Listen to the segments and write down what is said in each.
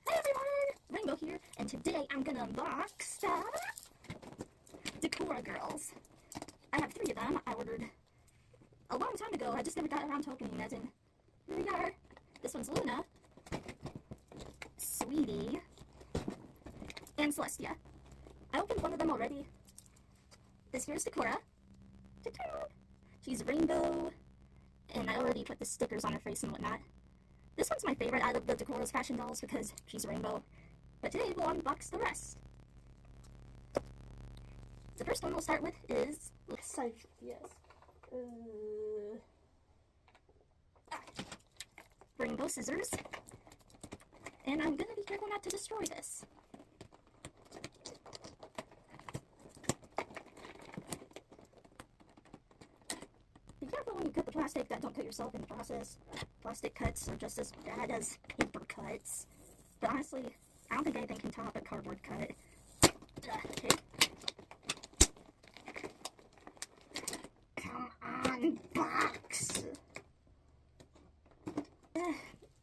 Hey everyone! Rainbow here, and today I'm gonna unbox the Decora girlz. I have 3 of them. I ordered a long time ago. I just never got around to opening it, and here we are. This one's Luna, Sweetie, and Celestia. I opened one of them already. This here's Decora. She's rainbow, and I already put the stickers on her face and whatnot. This one's my favorite out of the Decora's fashion dolls because she's rainbow. But today we'll unbox the rest. The first one we'll start with is rainbow scissors. And I'm gonna be careful not to destroy this. Be careful when you cut the plastic that don't cut yourself in the process. Plastic cuts are just as bad as paper cuts. But honestly, I don't think anything can top a cardboard cut. Okay. Come on, box!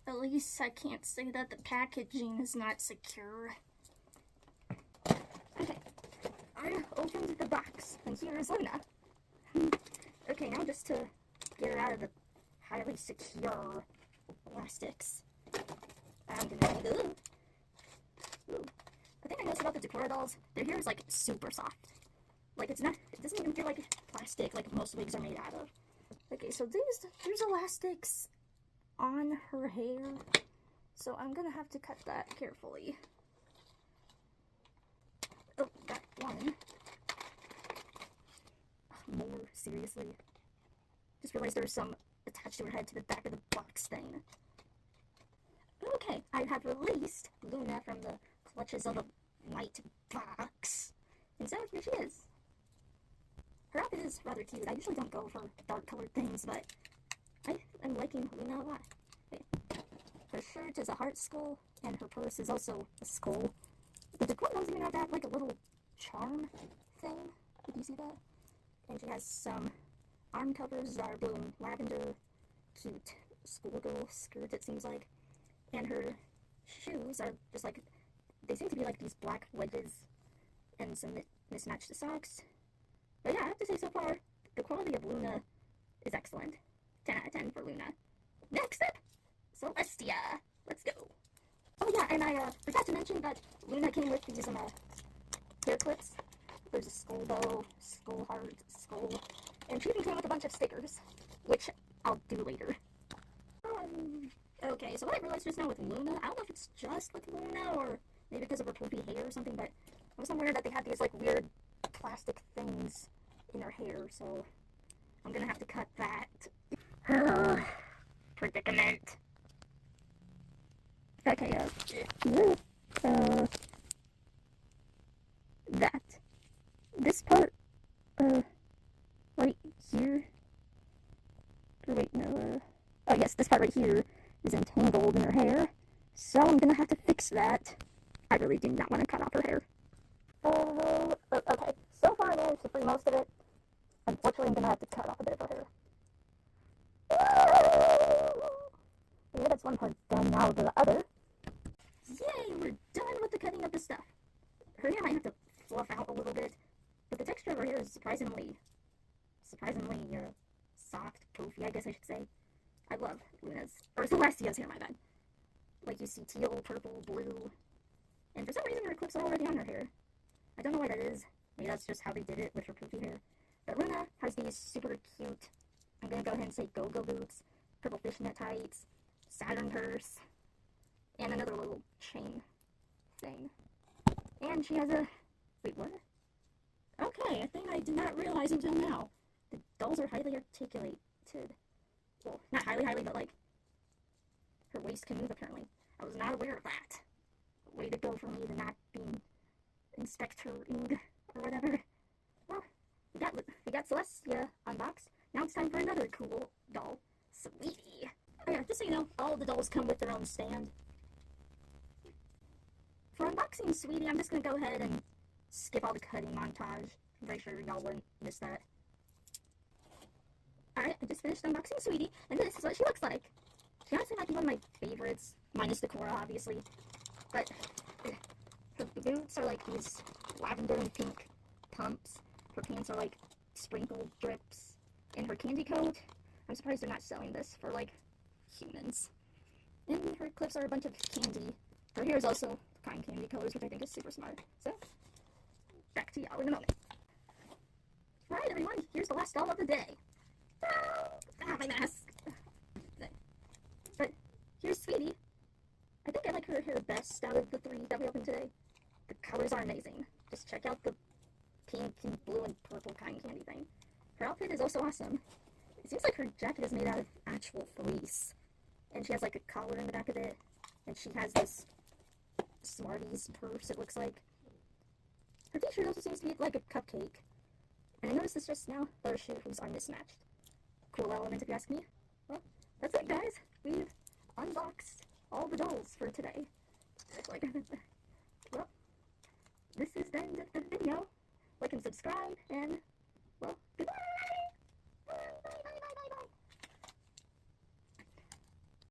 At least I can't say that the packaging is not secure. Okay, I opened the box, and here is Luna. Okay, now just to get her out of the highly secure plastics, I'm gonna do. Ooh. The thing I noticed about the Decora dolls, their hair is like super soft. Like it doesn't even feel like plastic like most wigs are made out of. Okay, so there's elastics on her hair, so I'm gonna have to cut that carefully. Oh, got one. More, seriously. Just realized there's some attached to her head to the back of the box thing. Okay, I have released Luna from the clutches of a white box. And so here she is. Her outfit is rather cute. I usually don't go for dark colored things, but I am liking Luna a lot. Okay. Her shirt is a heart skull, and her purse is also a skull. The Decora doesn't even have that, like a little charm thing. Did you see that? And she has some arm covers that are blue and lavender. Cute schoolgirl skirt, it seems like. And her shoes are just like, they seem to be like these black wedges and some mismatched socks. But yeah, I have to say so far, the quality of Luna is excellent. 10 out of 10 for Luna. Next up, Celestia. Let's go. Oh yeah, and I forgot to mention that Luna came with these hair clips. There's a skull bow, skull heart, skull, and she even came with a bunch of stickers, which I'll do later. Okay, so what I realized just now with Luna, I don't know if it's just with Luna or maybe because of her poofy hair or something, but I was somewhere that they had these like weird plastic things in her hair, so I'm gonna have to cut that. Predicament. Okay, that. This part, right here, or wait, no, oh yes, this part right here is entangled in her hair, so I'm gonna have to fix that. I really do not want to cut off her hair. Okay, so far I managed to free most of it. Unfortunately, I'm gonna have to cut off a bit of her hair. Yeah, that's one part done, now the other. Yay, we're done with the cutting of the stuff. Her hair might have to fluff out a little bit, but the texture of her hair is surprisingly soft, poofy, I guess I should say. I love Luna's, or Celestia's hair, my bad. Like you see teal, purple, blue, and for some reason her clips are already on her hair. I don't know why that is. Maybe that's just how they did it with her poofy hair. But Luna has these super cute, I'm gonna go ahead and say go-go boots, purple fishnet tights, Saturn purse, and another little chain thing. And she has a, wait, what? Okay, a thing I did not realize until now. The dolls are highly articulated. Well, not highly, but like, her waist can move apparently. I was not aware of that. Way to go for me to not being inspectoring or whatever. Well, we got Celestia unboxed. Now it's time for another cool doll, Sweetie. Oh yeah, just so you know, all of the dolls come with their own stand. For unboxing Sweetie, I'm just gonna go ahead and skip all the cutting montage. I'm pretty sure y'all wouldn't miss that. Alright, I just finished unboxing Sweetie, and this is what she looks like. She honestly might be one of my favorites, minus Decora, obviously. But her boots are like these lavender and pink pumps. Her pants are like sprinkled drips. And her candy coat, I'm surprised they're not selling this for like humans. And her clips are a bunch of candy. Her hair is also cotton candy colors, which I think is super smart. So, back to y'all in a moment. Alright everyone, here's the last doll of the day. My mask. But here's Sweetie. I think I like her hair best out of the 3 that we opened today. The colors are amazing. Just check out the pink and blue and purple cotton candy thing. Her outfit is also awesome. It seems like her jacket is made out of actual fleece. And she has like a collar in the back of it. And she has this Smarties purse, it looks like. Her t-shirt also seems to be like a cupcake. And I noticed this just now, but her shoes are mismatched. Cool element if you ask me. Well, that's it guys. We've unboxed all the dolls for today. Well, this is the end of the video. Like and subscribe, and, well, goodbye!